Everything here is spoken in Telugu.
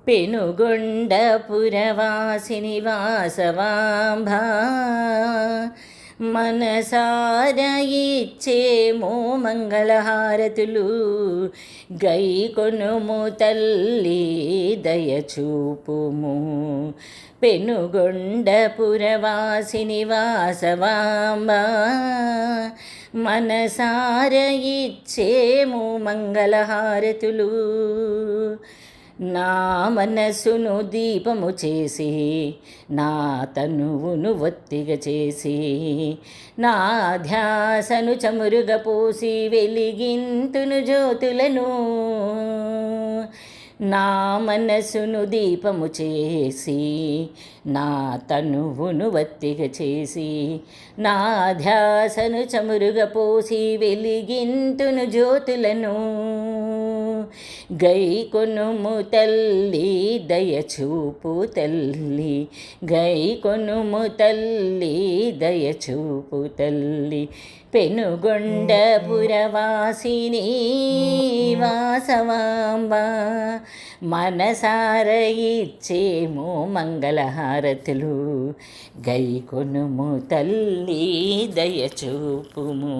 పెనుగొండపురవాసిని వాసవాంబా మనసార ఇచ్చేమో మంగళహారతులు. గై కొనుము తల్లి దయచూపుము. పెనుగొండపురవాసిని వాసవాంబా మనసార ఇచ్చేము మంగళహారతులు. నా మనసును దీపము చేసి, నా తనువును ఒత్తిగ చేసి, నా ధ్యాసను చమురుగ పోసి వెలిగింతును జ్యోతులను. నా మనసును దీపము చేసి, నా తనువును ఒత్తిగ చేసి, నా ధ్యాసను చమురుగ పోసి వెలిగింతును జ్యోతులను. గై కొనుము తల్లి దయచూపు తల్లి, గై కొనుము తల్లి దయచూపు తల్లి. పెనుగొండపురవాసిని వాసవాంబా మనసార ఇచ్చేమో మంగళహారతులు. గై కొనుము తల్లి దయచూపుము.